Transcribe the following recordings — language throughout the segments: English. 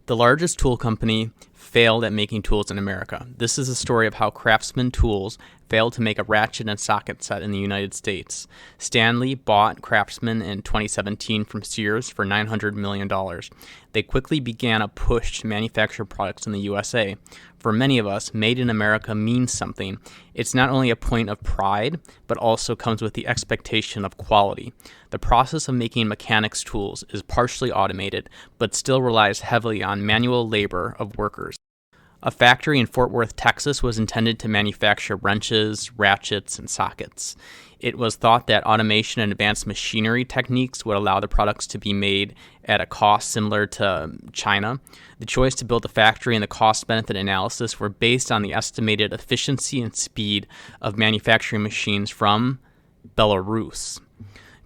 The largest tool company failed at making tools in America. This is a story of how Craftsman Tools failed to make a ratchet and socket set in the United States. Stanley bought Craftsman in 2017 from Sears for $900 million. They quickly began a push to manufacture products in the USA. For many of us, made in America means something. It's not only a point of pride, but also comes with the expectation of quality. The process of making mechanics tools is partially automated, but still relies heavily on manual labor of workers. A factory in Fort Worth, Texas was intended to manufacture wrenches, ratchets, and sockets. It was thought that automation and advanced machinery techniques would allow the products to be made at a cost similar to China. The choice to build the factory and the cost-benefit analysis were based on the estimated efficiency and speed of manufacturing machines from Belarus.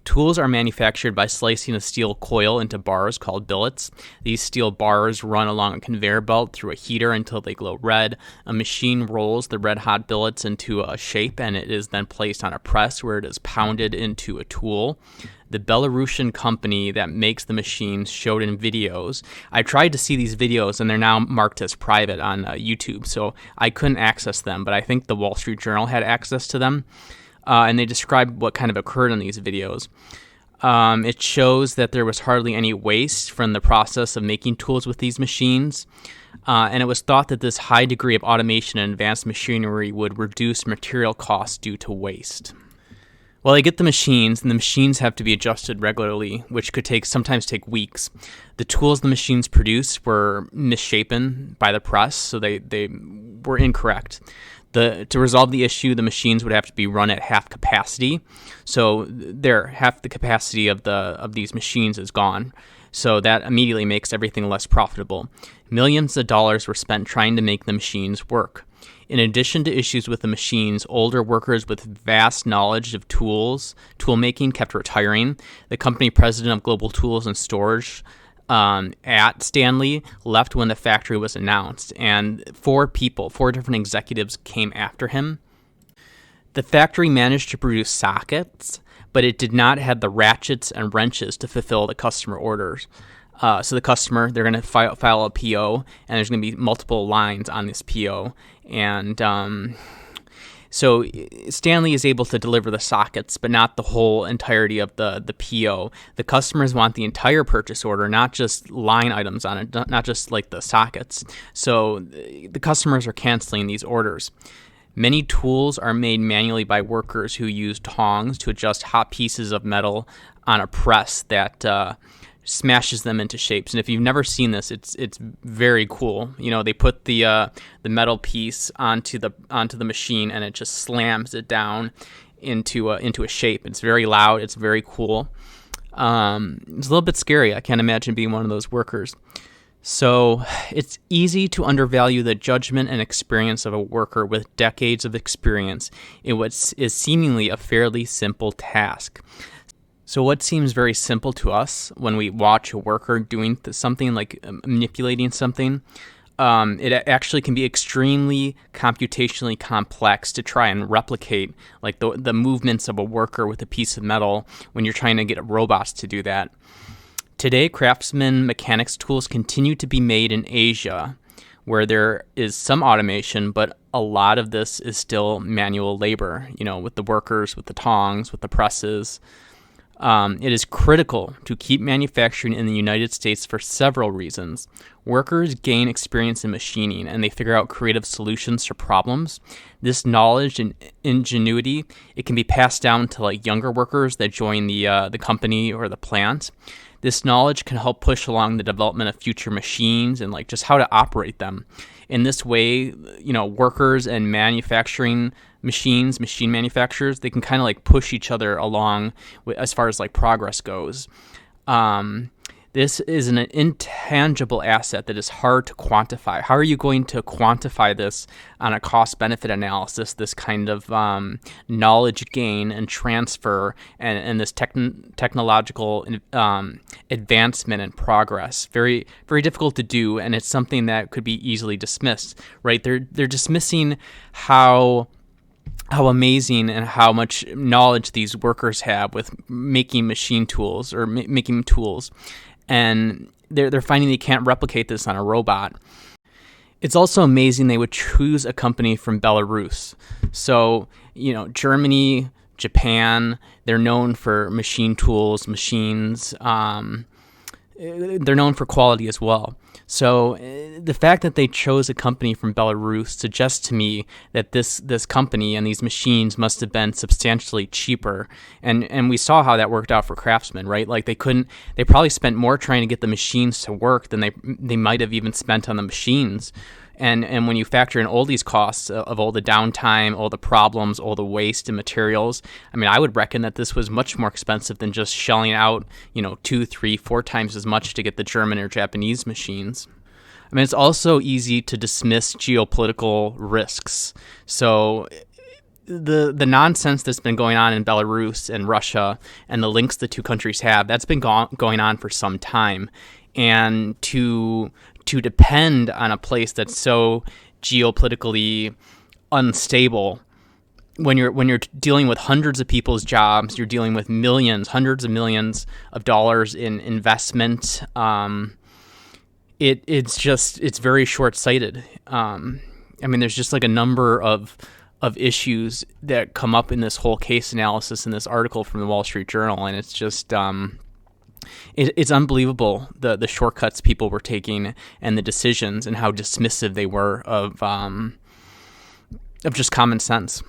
Tools are manufactured by slicing a steel coil into bars called billets. These steel bars run along a conveyor belt through a heater until they glow red. A machine rolls the red-hot billets into a shape, and it is then placed on a press where it is pounded into a tool. The Belarusian company that makes the machines showed in videos. I tried to see these videos, and they're now marked as private on YouTube, so I couldn't access them, but I think the Wall Street Journal had access to them. And they described what kind of occurred in these videos. It shows that there was hardly any waste from the process of making tools with these machines, and it was thought that this high degree of automation and advanced machinery would reduce material costs due to waste. Well, they get the machines, and the machines have to be adjusted regularly, which could sometimes take weeks. The tools the machines produced were misshapen by the press, so they were incorrect. To resolve the issue, the machines would have to be run at half capacity. So half the capacity of these machines is gone. So that immediately makes everything less profitable. Millions of dollars were spent trying to make the machines work. In addition to issues with the machines, older workers with vast knowledge of tool making kept retiring. The company president of Global Tools and Storage at Stanley left when the factory was announced, and four different executives came after him. The factory managed to produce sockets, but it did not have the ratchets and wrenches to fulfill the customer orders. So the customer, they're going to file a PO, and there's going to be multiple lines on this PO, and so Stanley is able to deliver the sockets, but not the whole entirety of the PO. The customers want the entire purchase order, not just line items on it, not just like the sockets. So the customers are canceling these orders. Many tools are made manually by workers who use tongs to adjust hot pieces of metal on a press that smashes them into shapes. And if you've never seen this, it's very cool. You know, they put the metal piece onto the machine, and it just slams it down into a shape. It's very loud. It's very cool. It's a little bit scary. I can't imagine being one of those workers. So it's easy to undervalue the judgment and experience of a worker with decades of experience in what is seemingly a fairly simple task. So what seems very simple to us when we watch a worker doing something like manipulating something, it actually can be extremely computationally complex to try and replicate like the movements of a worker with a piece of metal when you're trying to get robots to do that. Today, Craftsman mechanics tools continue to be made in Asia, where there is some automation, but a lot of this is still manual labor, with the workers, with the tongs, with the presses. It is critical to keep manufacturing in the United States for several reasons. Workers gain experience in machining, and they figure out creative solutions to problems. This knowledge and ingenuity, it can be passed down to like younger workers that join the company or the plant. This knowledge can help push along the development of future machines and like just how to operate them. In this way, workers and machine manufacturers, they can kind of like push each other along as far as like progress goes. This is an intangible asset that is hard to quantify. How are you going to quantify this on a cost-benefit analysis, this kind of knowledge gain and transfer and this technological advancement and progress? Very, very difficult to do, and it's something that could be easily dismissed, right? They're dismissing how amazing and how much knowledge these workers have with making machine tools or making tools. And they're finding they can't replicate this on a robot. It's also amazing they would choose a company from Belarus. So, Germany, Japan, they're known for machine tools, machines. They're known for quality as well. So the fact that they chose a company from Belarus suggests to me that this company and these machines must have been substantially cheaper. And we saw how that worked out for Craftsman, right? Like they probably spent more trying to get the machines to work than they might have even spent on the machines. And when you factor in all these costs of all the downtime, all the problems, all the waste and materials, I mean, I would reckon that this was much more expensive than just shelling out, 2, 3, 4 times as much to get the German or Japanese machines. I mean, it's also easy to dismiss geopolitical risks. So the nonsense that's been going on in Belarus and Russia and the links the two countries have, that's been going on for some time. And to depend on a place that's so geopolitically unstable, when you're dealing with hundreds of people's jobs, you're dealing with hundreds of millions of dollars in investment. It's very short-sighted. I mean, there's just like a number of issues that come up in this whole case analysis in this article from the Wall Street Journal, and it's just it's unbelievable the shortcuts people were taking and the decisions and how dismissive they were of just common sense.